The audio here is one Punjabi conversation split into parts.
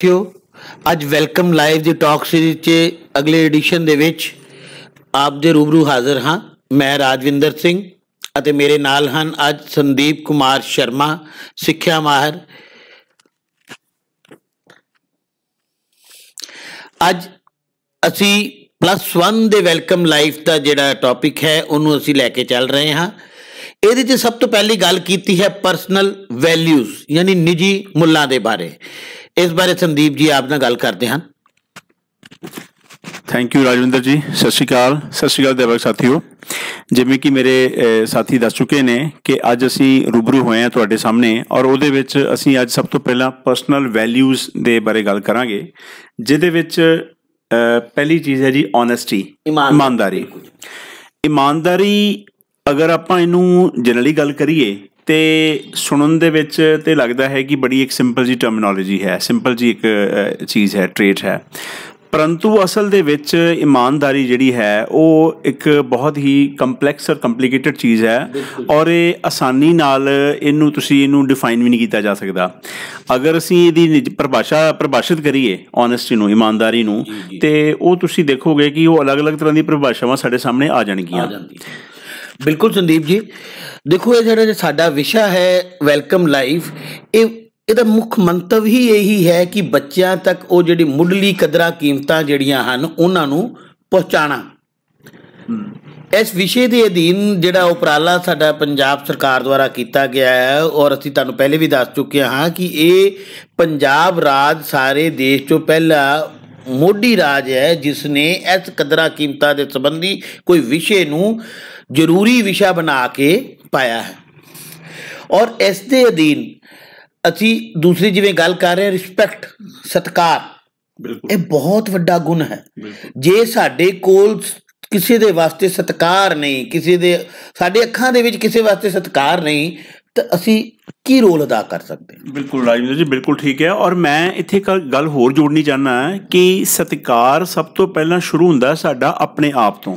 ਸਾਥੀਓ ਅੱਜ ਵੈਲਕਮ ਲਾਈਵ ਦੀ ਟਾਕ ਸੀਰੀਜ਼ 'ਚ ਅਗਲੇ ਐਡੀਸ਼ਨ ਦੇ ਵਿੱਚ ਆਪ ਦੇ ਰੂਬਰੂ ਹਾਜ਼ਰ ਹਾਂ। ਮੈਂ ਰਾਜਵਿੰਦਰ ਸਿੰਘ ਅਤੇ ਮੇਰੇ ਨਾਲ ਹਨ ਅੱਜ ਸੰਦੀਪ ਕੁਮਾਰ ਸ਼ਰਮਾ, ਸਿੱਖਿਆ ਮਾਹਰ। ਅੱਜ ਅਸੀਂ +1 ਦੇ ਵੈਲਕਮ ਲਾਈਫ ਦਾ ਜਿਹੜਾ ਟੌਪਿਕ ਹੈ ਉਹਨੂੰ ਅਸੀਂ ਲੈ ਕੇ ਚੱਲ ਰਹੇ ਹਾਂ। ਇਹਦੇ 'ਚ ਸਭ ਤੋਂ ਪਹਿਲੀ ਗੱਲ ਕੀਤੀ ਹੈ ਪਰਸਨਲ ਵੈਲਿਊਜ਼ ਯਾਨੀ ਨਿੱਜੀ ਮੁੱਲਾਂ ਦੇ ਬਾਰੇ। ਇਸ ਬਾਰੇ ਸੰਦੀਪ ਜੀ ਆਪ ਨਾਲ ਗੱਲ ਕਰਦੇ ਹਨ। ਥੈਂਕ ਯੂ ਰਾਜਵਿੰਦਰ ਜੀ। ਸਤਿ ਸ਼੍ਰੀ ਅਕਾਲ ਦਰਸ਼ਕ ਸਾਥੀਓ। ਜਿਵੇਂ ਕਿ ਮੇਰੇ ਸਾਥੀ ਦੱਸ ਚੁੱਕੇ ਨੇ ਕਿ ਅੱਜ ਅਸੀਂ ਰੂਬਰੂ ਹੋਏ ਹਾਂ ਤੁਹਾਡੇ ਸਾਹਮਣੇ, ਔਰ ਉਹਦੇ ਵਿੱਚ ਅਸੀਂ ਅੱਜ ਸਭ ਤੋਂ ਪਹਿਲਾਂ ਪਰਸਨਲ ਵੈਲਿਊਜ਼ ਦੇ ਬਾਰੇ ਗੱਲ ਕਰਾਂਗੇ, ਜਿਹਦੇ ਵਿੱਚ ਪਹਿਲੀ ਚੀਜ਼ ਹੈ ਜੀ ਓਨੈਸਟੀ, ਇਮਾਨਦਾਰੀ। ਅਗਰ ਆਪਾਂ ਇਹਨੂੰ ਜਨਰਲੀ ਗੱਲ ਕਰੀਏ ਤੇ ਸੁਣਨ ਦੇ ਵਿੱਚ ਤੇ ਲੱਗਦਾ ਹੈ ਕਿ ਬੜੀ ਇੱਕ ਸਿੰਪਲ ਜੀ ਟਰਮੀਨੋਲੋਜੀ ਹੈ, ਸਿੰਪਲ ਜੀ ਇੱਕ ਚੀਜ਼ ਹੈ, ਟ੍ਰੇਟ ਹੈ, ਪਰੰਤੂ ਅਸਲ ਦੇ ਵਿੱਚ ਇਮਾਨਦਾਰੀ ਜਿਹੜੀ ਹੈ ਉਹ ਇੱਕ ਬਹੁਤ ਹੀ ਕੰਪਲੈਕਸ ਔਰ ਕੰਪਲੀਕੇਟਡ ਚੀਜ਼ ਹੈ, ਔਰ ਇਹ ਆਸਾਨੀ ਨਾਲ ਇਹਨੂੰ ਡਿਫਾਈਨ ਵੀ ਨਹੀਂ ਕੀਤਾ ਜਾ ਸਕਦਾ। ਅਗਰ ਅਸੀਂ ਇਹਦੀ ਪਰਿਭਾਸ਼ਿਤ ਕਰੀਏ ਓਨੈਸਟੀ ਨੂੰ, ਇਮਾਨਦਾਰੀ ਨੂੰ, ਤੇ ਉਹ ਤੁਸੀਂ ਦੇਖੋਗੇ ਕਿ ਉਹ ਅਲੱਗ-ਅਲੱਗ ਤਰ੍ਹਾਂ ਦੀ ਪਰਿਭਾਸ਼ਾਵਾਂ ਸਾਡੇ ਸਾਹਮਣੇ ਆ ਜਾਣਗੀਆਂ। ਬਿਲਕੁਲ ਸੰਦੀਪ ਜੀ, ਦੇਖੋ ਇਹ ਜਿਹੜਾ ਸਾਡਾ ਵਿਸ਼ਾ ਹੈ ਵੈਲਕਮ ਲਾਈਫ, ਇਹਦਾ ਮੁੱਖ ਮੰਤਵ ਹੀ ਇਹੀ ਹੈ ਕਿ ਬੱਚਿਆਂ ਤੱਕ ਉਹ ਜਿਹੜੀ ਮੁੱਢਲੀ ਕਦਰਾਂ ਕੀਮਤਾਂ ਜਿਹੜੀਆਂ ਹਨ ਉਹਨਾਂ ਨੂੰ ਪਹੁੰਚਾਉਣਾ। ਇਸ ਵਿਸ਼ੇ ਦੇ ਅਧੀਨ ਜਿਹੜਾ ਉਪਰਾਲਾ ਸਾਡਾ ਪੰਜਾਬ ਸਰਕਾਰ ਦੁਆਰਾ ਕੀਤਾ ਗਿਆ ਹੈ, ਔਰ ਅਸੀਂ ਤੁਹਾਨੂੰ ਪਹਿਲੇ ਵੀ ਦੱਸ ਚੁੱਕੇ ਹਾਂ ਕਿ ਇਹ ਪੰਜਾਬ ਰਾਜ ਸਾਰੇ ਦੇਸ਼ 'ਚੋਂ ਪਹਿਲਾ ਮੋਢੀ ਰਾਜ ਹੈ ਜਿਸ ਨੇ ਇਸ ਕਦਰਾਂ ਕੀਮਤਾਂ ਦੇ ਸੰਬੰਧੀ ਕੋਈ ਵਿਸ਼ੇ ਨੂੰ ਜ਼ਰੂਰੀ ਵਿਸ਼ਾ ਬਣਾ ਕੇ ਪਾਇਆ ਹੈ। ਔਰ ਇਸ ਦੇ ਅਧੀਨ ਅਸੀਂ ਦੂਸਰੀ ਜਿਵੇਂ ਗੱਲ ਕਰ ਰਹੇ ਹਾਂ ਰਿਸਪੈਕਟ, ਸਤਿਕਾਰ, ਇਹ ਬਹੁਤ ਵੱਡਾ ਗੁਣ ਹੈ। ਜੇ ਸਾਡੇ ਕੋਲ ਕਿਸੇ ਦੇ ਵਾਸਤੇ ਸਤਿਕਾਰ ਨਹੀਂ, ਸਾਡੇ ਅੱਖਾਂ ਦੇ ਵਿੱਚ ਕਿਸੇ ਵਾਸਤੇ ਸਤਿਕਾਰ ਨਹੀਂ, ਤਾਂ ਅਸੀਂ ਕੀ ਰੋਲ ਅਦਾ ਕਰ ਸਕਦੇ? ਬਿਲਕੁਲ ਰਾਜਵਿੰਦਰ ਜੀ, ਬਿਲਕੁਲ ਠੀਕ ਹੈ। ਔਰ ਮੈਂ ਇੱਥੇ ਇੱਕ ਗੱਲ ਹੋਰ ਜੋੜਨੀ ਚਾਹੁੰਦਾ ਕਿ ਸਤਿਕਾਰ ਸਭ ਤੋਂ ਪਹਿਲਾਂ ਸ਼ੁਰੂ ਹੁੰਦਾ ਸਾਡਾ ਆਪਣੇ ਆਪ ਤੋਂ।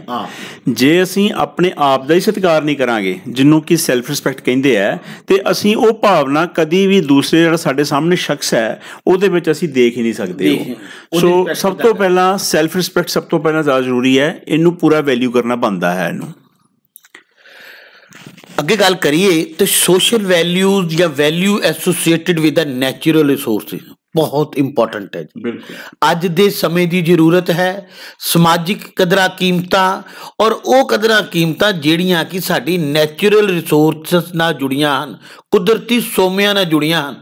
ਜੇ ਅਸੀਂ ਆਪਣੇ ਆਪ ਦਾ ਹੀ ਸਤਿਕਾਰ ਨਹੀਂ ਕਰਾਂਗੇ, ਜਿਹਨੂੰ ਕਿ ਸੈਲਫ ਰਿਸਪੈਕਟ ਕਹਿੰਦੇ ਆ, ਤੇ ਅਸੀਂ ਉਹ ਭਾਵਨਾ ਕਦੀ ਵੀ ਦੂਸਰੇ ਜਿਹੜਾ ਸਾਡੇ ਸਾਹਮਣੇ ਸ਼ਖਸ ਹੈ ਉਹਦੇ ਵਿੱਚ ਅਸੀਂ ਦੇਖ ਹੀ ਨਹੀਂ ਸਕਦੇ। ਸੋ ਸਭ ਤੋਂ ਪਹਿਲਾਂ ਸੈਲਫ ਰਿਸਪੈਕਟ ਸਭ ਤੋਂ ਪਹਿਲਾਂ ਜ਼ਿਆਦਾ ਜ਼ਰੂਰੀ ਹੈ, ਇਹਨੂੰ ਪੂਰਾ ਵੈਲਿਊ ਕਰਨਾ ਬਣਦਾ ਹੈ ਇਹਨੂੰ। ਅੱਗੇ ਗੱਲ ਕਰੀਏ ਤਾਂ ਸੋਸ਼ਲ ਵੈਲਿਊਜ਼ ਜਾਂ value associated with the natural resources ਬਹੁਤ ਇੰਪੋਰਟੈਂਟ ਹੈ ਜੀ। ਅੱਜ ਦੇ ਸਮੇਂ ਦੀ ਜ਼ਰੂਰਤ ਹੈ ਸਮਾਜਿਕ ਕਦਰਾਂ ਕੀਮਤਾਂ, ਔਰ ਉਹ ਕਦਰਾਂ ਕੀਮਤਾਂ ਜਿਹੜੀਆਂ ਕਿ ਸਾਡੀ ਨੈਚੁਰਲ ਰਿਸੋਰਸਿਸ ਨਾਲ ਜੁੜੀਆਂ ਹਨ, ਕੁਦਰਤੀ ਸੋਮਿਆਂ ਨਾਲ ਜੁੜੀਆਂ ਹਨ।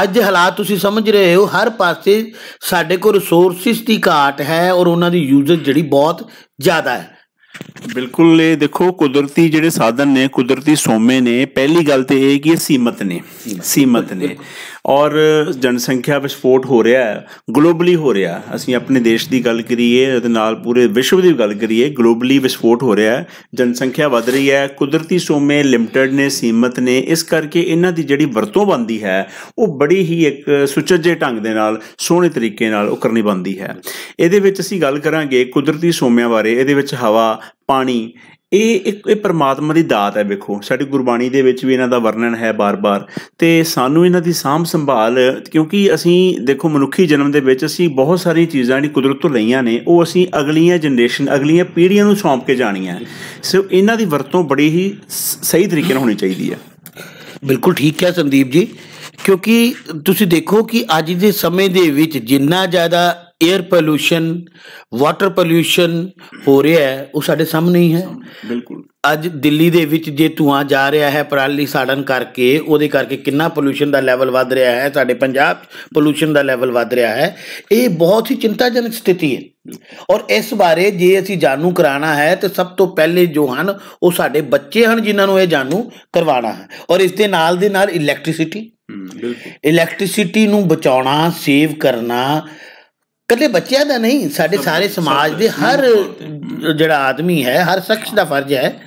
ਅੱਜ ਹਾਲਾਤ ਤੁਸੀਂ ਸਮਝ ਰਹੇ ਹੋ, ਹਰ ਪਾਸੇ ਸਾਡੇ ਕੋਲ ਰਿਸੋਰਸਿਸ ਦੀ ਘਾਟ ਹੈ ਔਰ ਉਹਨਾਂ ਦੀ ਯੂਜ਼ੇਜ ਜਿਹੜੀ ਬਹੁਤ ਜ਼ਿਆਦਾ ਹੈ। ਬਿਲਕੁਲ, ਇਹ ਦੇਖੋ ਕੁਦਰਤੀ ਜਿਹੜੇ ਸਾਧਨ ਨੇ, ਕੁਦਰਤੀ ਸੋਮੇ ਨੇ, ਪਹਿਲੀ ਗੱਲ ਤੇ ਇਹ ਕਿ ਇਹ ਸੀਮਤ ਨੇ ਔਰ ਜਨਸੰਖਿਆ ਵਿਸਫੋਟ ਹੋ ਰਿਹਾ ਹੈ, ਗਲੋਬਲੀ ਹੋ ਰਿਹਾ। ਅਸੀਂ ਆਪਣੇ ਦੇਸ਼ ਦੀ ਗੱਲ ਕਰੀਏ, ਉਹਦੇ ਨਾਲ ਪੂਰੇ ਵਿਸ਼ਵ ਦੀ ਗੱਲ ਕਰੀਏ, ਗਲੋਬਲੀ ਵਿਸਫੋਟ ਹੋ ਰਿਹਾ ਹੈ, ਜਨਸੰਖਿਆ ਵੱਧ ਰਹੀ ਹੈ, ਕੁਦਰਤੀ ਸੋਮੇ ਲਿਮਟਿਡ ਨੇ, ਸੀਮਤ ਨੇ। ਇਸ ਕਰਕੇ ਇਹਨਾਂ ਦੀ ਜਿਹੜੀ ਵਰਤੋਂ ਬਣਦੀ ਹੈ ਉਹ ਬੜੀ ਹੀ ਇੱਕ ਸੁਚੱਜੇ ਢੰਗ ਦੇ ਨਾਲ, ਸੋਹਣੇ ਤਰੀਕੇ ਨਾਲ ਉਹ ਕਰਨੀ ਬਣਦੀ ਹੈ। ਇਹਦੇ ਵਿੱਚ ਅਸੀਂ ਗੱਲ ਕਰਾਂਗੇ ਕੁਦਰਤੀ ਸੋਮਿਆਂ ਬਾਰੇ। ਇਹਦੇ ਵਿੱਚ ਹਵਾ, ਪਾਣੀ, ਇਹ ਪਰਮਾਤਮਾ ਦੀ ਦਾਤ ਹੈ। ਵੇਖੋ ਸਾਡੀ ਗੁਰਬਾਣੀ ਦੇ ਵਿੱਚ ਵੀ ਇਹਨਾਂ ਦਾ ਵਰਣਨ ਹੈ ਬਾਰ-ਬਾਰ, ਤੇ ਸਾਨੂੰ ਇਹਨਾਂ ਦੀ ਸਾਂਭ ਸੰਭਾਲ, ਕਿਉਂਕਿ ਅਸੀਂ ਦੇਖੋ ਮਨੁੱਖੀ ਜਨਮ ਦੇ ਵਿੱਚ ਅਸੀਂ ਬਹੁਤ ਸਾਰੀਆਂ ਚੀਜ਼ਾਂ ਜਿਹੜੀ ਕੁਦਰਤ ਤੋਂ ਲਈਆਂ ਨੇ ਉਹ ਅਸੀਂ ਅਗਲੀਆਂ ਜਨਰੇਸ਼ਨ, ਅਗਲੀਆਂ ਪੀੜ੍ਹੀਆਂ ਨੂੰ ਸੌਂਪ ਕੇ ਜਾਣੀਆਂ। ਸੋ ਇਹਨਾਂ ਦੀ ਵਰਤੋਂ ਬੜੀ ਹੀ ਸਹੀ ਤਰੀਕੇ ਨਾਲ ਹੋਣੀ ਚਾਹੀਦੀ ਹੈ। ਬਿਲਕੁਲ ਠੀਕ ਹੈ ਸੰਦੀਪ ਜੀ, ਕਿਉਂਕਿ ਤੁਸੀਂ ਦੇਖੋ ਕਿ ਅੱਜ ਦੇ ਸਮੇਂ ਦੇ ਵਿੱਚ ਜਿੰਨਾ ਜ਼ਿਆਦਾ ਏਅਰ ਪੋਲਿਊਸ਼ਨ, ਵਾਟਰ ਪੋਲਿਊਸ਼ਨ ਹੋ ਰਿਹਾ ਹੈ ਉਹ ਸਾਡੇ ਸਾਹਮਣੇ ਹੀ ਹੈ। ਬਿਲਕੁਲ, ਅੱਜ ਦਿੱਲੀ ਦੇ ਵਿੱਚ ਜੇ ਧੂੰਆਂ ਜਾ ਰਿਹਾ ਹੈ ਪਰਾਲੀ ਸਾੜਨ ਕਰਕੇ, ਉਹਦੇ ਕਰਕੇ ਕਿੰਨਾ ਪੋਲਿਊਸ਼ਨ ਦਾ ਲੈਵਲ ਵੱਧ ਰਿਹਾ ਹੈ। ਸਾਡੇ ਪੰਜਾਬ 'ਚ ਪੋਲਿਊਸ਼ਨ ਦਾ ਲੈਵਲ ਵੱਧ ਰਿਹਾ ਹੈ। ਇਹ ਬਹੁਤ ਹੀ ਚਿੰਤਾਜਨਕ ਸਥਿਤੀ ਹੈ, ਔਰ ਇਸ ਬਾਰੇ ਜੇ ਅਸੀਂ ਜਾਣੂ ਕਰਾਉਣਾ ਹੈ ਤਾਂ ਸਭ ਤੋਂ ਪਹਿਲੇ ਜੋ ਹਨ ਉਹ ਸਾਡੇ ਬੱਚੇ ਹਨ ਜਿਨ੍ਹਾਂ ਨੂੰ ਇਹ ਜਾਣੂ ਕਰਵਾਉਣਾ ਹੈ। ਔਰ ਇਸ ਦੇ ਨਾਲ ਇਲੈਕਟ੍ਰਿਸਿਟੀ ਨੂੰ ਬਚਾਉਣਾ, ਸੇਵ ਕਰਨਾ ਇਕੱਲੇ ਬੱਚਿਆਂ ਦਾ ਨਹੀਂ, ਸਾਡੇ ਸਾਰੇ ਸਮਾਜ ਦੇ ਹਰ ਜਿਹੜਾ ਆਦਮੀ ਹੈ, ਹਰ ਸ਼ਖਸ ਦਾ ਫਰਜ਼ ਹੈ।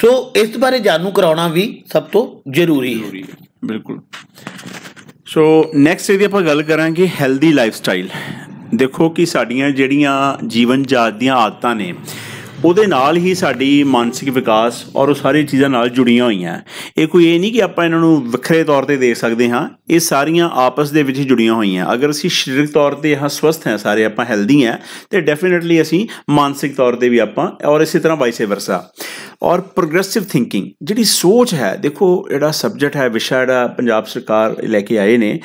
ਸੋ ਇਸ ਬਾਰੇ ਜਾਣੂ ਕਰਾਉਣਾ ਵੀ ਸਭ ਤੋਂ ਜ਼ਰੂਰੀ ਹੈ। ਬਿਲਕੁਲ। ਸੋ ਨੈਕਸਟ ਇਹਦੀ ਆਪਾਂ ਗੱਲ ਕਰਾਂਗੇ ਹੈਲਦੀ ਲਾਈਫ ਸਟਾਈਲ। ਦੇਖੋ ਕਿ ਸਾਡੀਆਂ ਜਿਹੜੀਆਂ ਜੀਵਨ ਜਾਚ ਦੀਆਂ ਆਦਤਾਂ ਨੇ ਉਹਦੇ ਨਾਲ ਹੀ ਸਾਡੀ ਮਾਨਸਿਕ ਵਿਕਾਸ ਔਰ ਉਹ ਸਾਰੀ ਚੀਜ਼ਾਂ ਨਾਲ ਜੁੜੀਆਂ ਹੋਈਆਂ। ਇਹ ਕੋਈ ਇਹ ਨਹੀਂ ਕਿ ਆਪਾਂ ਇਹਨਾਂ ਨੂੰ ਵੱਖਰੇ ਤੌਰ 'ਤੇ ਦੇਖ ਸਕਦੇ ਹਾਂ, ਇਹ ਸਾਰੀਆਂ ਆਪਸ ਦੇ ਵਿੱਚ ਹੀ ਜੁੜੀਆਂ ਹੋਈਆਂ। ਅਗਰ ਅਸੀਂ ਸਰੀਰਕ ਤੌਰ 'ਤੇ ਹਾਂ ਸਵਸਥ ਹਾਂ, ਸਾਰੇ ਆਪਾਂ ਹੈਲਦੀ ਹਾਂ, ਅਤੇ ਡੈਫੀਨੇਟਲੀ ਅਸੀਂ ਮਾਨਸਿਕ ਤੌਰ 'ਤੇ ਵੀ ਆਪਾਂ, ਔਰ ਇਸੇ ਤਰ੍ਹਾਂ ਵਾਈਸੇ ਵਰਸਾ। ਔਰ ਪ੍ਰੋਗਰੈਸਿਵ ਥਿੰਕਿੰਗ ਜਿਹੜੀ ਸੋਚ ਹੈ, ਦੇਖੋ ਜਿਹੜਾ ਸਬਜੈਕਟ ਹੈ, ਵਿਸ਼ਾ ਜਿਹੜਾ ਪੰਜਾਬ ਸਰਕਾਰ ਲੈ ਕੇ ਆਏ ਨੇ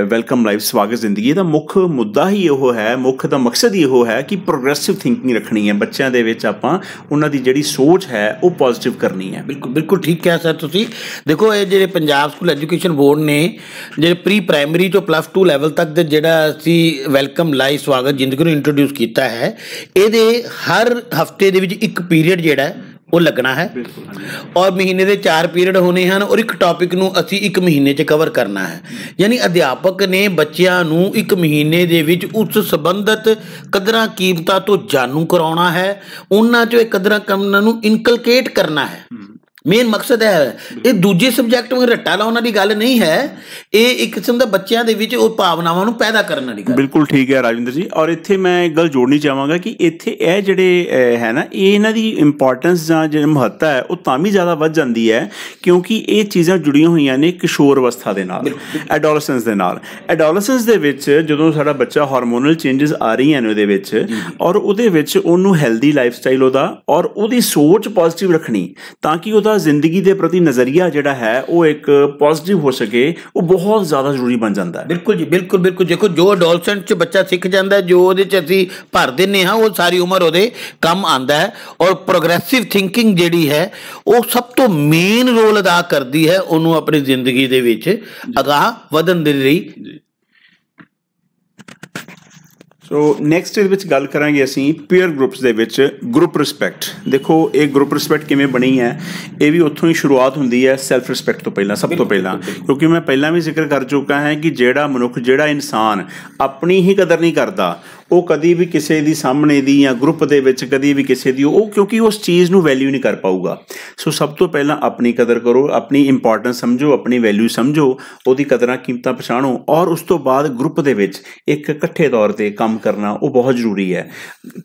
ਵੈਲਕਮ ਲਾਈਫ ਸਵਾਗਤ ਜ਼ਿੰਦਗੀ, ਦਾ ਮੁੱਖ ਮੁੱਦਾ ਹੀ ਇਹੋ ਹੈ, ਮੁੱਖ ਦਾ ਮਕਸਦ ਹੀ ਇਹੋ ਹੈ ਕਿ ਪ੍ਰੋਗਰੈਸਿਵ ਥਿੰਕਿੰਗ ਰੱਖਣੀ ਹੈ ਬੱਚਿਆਂ ਦੇ ਵਿੱਚ। ਆਪਾਂ ਉਹਨਾਂ ਦੀ ਜਿਹੜੀ ਸੋਚ ਹੈ ਉਹ ਪੋਜ਼ੀਟਿਵ ਕਰਨੀ ਹੈ। ਬਿਲਕੁਲ ਬਿਲਕੁਲ ਠੀਕ ਕਿਹਾ ਸਰ ਤੁਸੀਂ। ਦੇਖੋ ਇਹ ਜਿਹੜੇ ਪੰਜਾਬ ਸਕੂਲ ਐਜੂਕੇਸ਼ਨ ਬੋਰਡ ਨੇ ਜਿਹੜੇ ਪ੍ਰੀ ਪ੍ਰਾਇਮਰੀ ਤੋਂ +2 ਲੈਵਲ ਤੱਕ ਦੇ ਜਿਹੜਾ ਅਸੀਂ ਵੈਲਕਮ ਲਾਈਫ ਸਵਾਗਤ ਜ਼ਿੰਦਗੀ ਨੂੰ ਇੰਟਰੋਡਿਊਸ ਕੀਤਾ ਹੈ, ਇਹਦੇ ਹਰ ਹਫਤੇ ਦੇ ਵਿੱਚ ਇੱਕ ਪੀਰੀਅਡ ਜਿਹੜਾ ਉਹ ਲੱਗਣਾ ਹੈ ਔਰ ਮਹੀਨੇ ਦੇ 4 ਪੀਰੀਅਡ ਹੋਣੇ ਹਨ ਔਰ ਇੱਕ ਟੌਪਿਕ ਨੂੰ ਅਸੀਂ 1 ਮਹੀਨੇ 'ਚ ਕਵਰ ਕਰਨਾ ਹੈ। ਯਾਨੀ ਅਧਿਆਪਕ ਨੇ ਬੱਚਿਆਂ ਨੂੰ 1 ਮਹੀਨੇ ਦੇ ਵਿੱਚ ਉਸ ਸੰਬੰਧਿਤ ਕਦਰਾਂ ਕੀਮਤਾਂ ਤੋਂ ਜਾਣੂ ਕਰਾਉਣਾ ਹੈ, ਉਹਨਾਂ 'ਚੋਂ ਇਹ ਕਦਰਾਂ ਕੀਮਤਾਂ ਨੂੰ ਇਨਕਲਕੇਟ ਕਰਨਾ ਹੈ। ਮੇਨ ਮਕਸਦ ਹੈ। ਇਹ ਦੂਜੇ ਸਬਜੈਕਟ ਨੂੰ ਰੱਟਾ ਲਾਉਣ ਦੀ ਗੱਲ ਨਹੀਂ ਹੈ, ਇਹ ਇੱਕ ਕਿਸਮ ਦਾ ਬੱਚਿਆਂ ਦੇ ਵਿੱਚ ਉਹ ਭਾਵਨਾਵਾਂ ਨੂੰ ਪੈਦਾ ਕਰਨ ਵਾਲੀ ਗੱਲ। ਬਿਲਕੁਲ ਠੀਕ ਹੈ ਰਾਜਵਿੰਦਰ ਜੀ। ਔਰ ਇੱਥੇ ਮੈਂ ਇੱਕ ਗੱਲ ਜੋੜਨੀ ਚਾਹਾਂਗਾ ਕਿ ਇੱਥੇ ਇਹ ਜਿਹੜੇ ਹੈ ਨਾ, ਇਹ ਇਹਨਾਂ ਦੀ ਇੰਪੋਰਟੈਂਸ ਜਾਂ ਜਿਹੜਾ ਮਹੱਤਤਾ ਹੈ ਉਹ ਤਾਂ ਵੀ ਜ਼ਿਆਦਾ ਵੱਧ ਜਾਂਦੀ ਹੈ ਕਿਉਂਕਿ ਇਹ ਚੀਜ਼ਾਂ ਜੁੜੀਆਂ ਹੋਈਆਂ ਨੇ ਕਿਸ਼ੋਰ ਅਵਸਥਾ ਦੇ ਨਾਲ, ਐਡੋਲਸੈਂਸ ਦੇ ਨਾਲ। ਐਡੋਲਸੈਂਸ ਦੇ ਵਿੱਚ ਜਦੋਂ ਸਾਡਾ ਬੱਚਾ ਹਾਰਮੋਨਲ ਚੇਂਜਸ ਆ ਰਹੀਆਂ ਨੇ ਉਹਦੇ ਵਿੱਚ, ਔਰ ਉਹਦੇ ਵਿੱਚ ਉਹਨੂੰ ਹੈਲਦੀ ਲਾਈਫ ਸਟਾਈਲ ਉਹਦਾ ਔਰ ਉਹਦੀ ਸੋਚ ਪੋਜ਼ੀਟਿਵ ਰੱਖਣੀ ਤਾਂ ਕਿ ਉਹਦਾ ਜ਼ਿੰਦਗੀ ਦੇ ਪ੍ਰਤੀ ਨਜ਼ਰੀਆ ਜਿਹੜਾ ਹੈ ਉਹ ਇੱਕ ਪੋਜ਼ੀਟਿਵ ਹੋ ਸਕੇ, ਉਹ ਬਹੁਤ ਜ਼ਿਆਦਾ ਜ਼ਰੂਰੀ ਬਣ ਜਾਂਦਾ ਹੈ। ਬਿਲਕੁਲ ਜੀ, ਬਿਲਕੁਲ ਬਿਲਕੁਲ। ਦੇਖੋ ਜੋ ਅਡੋਲਸੈਂਟ 'ਚ ਬੱਚਾ ਸਿੱਖ ਜਾਂਦਾ, ਜੋ ਉਹਦੇ 'ਚ ਅਸੀਂ ਭਰ ਦਿੰਦੇ ਹਾਂ, ਉਹ ਸਾਰੀ ਉਮਰ ਉਹਦੇ ਕੰਮ ਆਉਂਦਾ ਹੈ। ਔਰ ਪ੍ਰੋਗਰੈਸਿਵ ਥਿੰਕਿੰਗ ਜਿਹੜੀ ਹੈ ਉਹ ਸਭ ਤੋਂ ਮੇਨ ਰੋਲ ਅਦਾ ਕਰਦੀ ਹੈ ਉਹਨੂੰ ਆਪਣੀ ਜ਼ਿੰਦਗੀ ਦੇ ਵਿੱਚ ਅਗਾਂਹ ਵਧਣ ਦੇ ਲਈ। ਸੋ ਨੈਕਸਟ ਇਹਦੇ ਵਿੱਚ ਗੱਲ ਕਰਾਂਗੇ ਅਸੀਂ ਪੀਅਰ ਗਰੁੱਪਸ ਦੇ ਵਿੱਚ ਗਰੁੱਪ ਰਿਸਪੈਕਟ। ਦੇਖੋ ਇਹ ਗਰੁੱਪ ਰਿਸਪੈਕਟ ਕਿਵੇਂ ਬਣੀ ਹੈ, ਇਹ ਵੀ ਉੱਥੋਂ ਹੀ ਸ਼ੁਰੂਆਤ ਹੁੰਦੀ ਹੈ ਸੈਲਫ ਰਿਸਪੈਕਟ ਤੋਂ ਪਹਿਲਾਂ, ਸਭ ਤੋਂ ਪਹਿਲਾਂ। ਕਿਉਂਕਿ ਮੈਂ ਪਹਿਲਾਂ ਵੀ ਜ਼ਿਕਰ ਕਰ ਚੁੱਕਾ ਹੈ ਕਿ ਜਿਹੜਾ ਮਨੁੱਖ, ਜਿਹੜਾ ਇਨਸਾਨ ਆਪਣੀ ਹੀ ਕਦਰ ਨਹੀਂ ਕਰਦਾ, ਉਹ ਕਦੀ ਵੀ ਕਿਸੇ ਦੀ ਸਾਹਮਣੇ ਦੀ ਜਾਂ ਗਰੁੱਪ ਦੇ ਵਿੱਚ ਕਦੀ ਵੀ ਕਿਸੇ ਦੀ ਉਹ ਕਿਉਂਕਿ ਉਸ ਚੀਜ਼ ਨੂੰ ਵੈਲਿਊ ਨਹੀਂ ਕਰ ਪਾਊਗਾ। ਸੋ ਸਭ ਤੋਂ ਪਹਿਲਾਂ ਆਪਣੀ ਕਦਰ ਕਰੋ, ਆਪਣੀ ਇੰਪੋਰਟੈਂਸ ਸਮਝੋ, ਆਪਣੀ ਵੈਲਿਊ ਸਮਝੋ, ਉਹਦੀ ਕਦਰਾਂ ਕੀਮਤਾਂ ਪਛਾਣੋ, ਔਰ ਉਸ ਤੋਂ ਬਾਅਦ ਗਰੁੱਪ ਦੇ ਵਿੱਚ ਇੱਕ ਇਕੱਠੇ ਤੌਰ 'ਤੇ ਕੰਮ ਕਰਨਾ ਉਹ ਬਹੁਤ ਜ਼ਰੂਰੀ ਹੈ।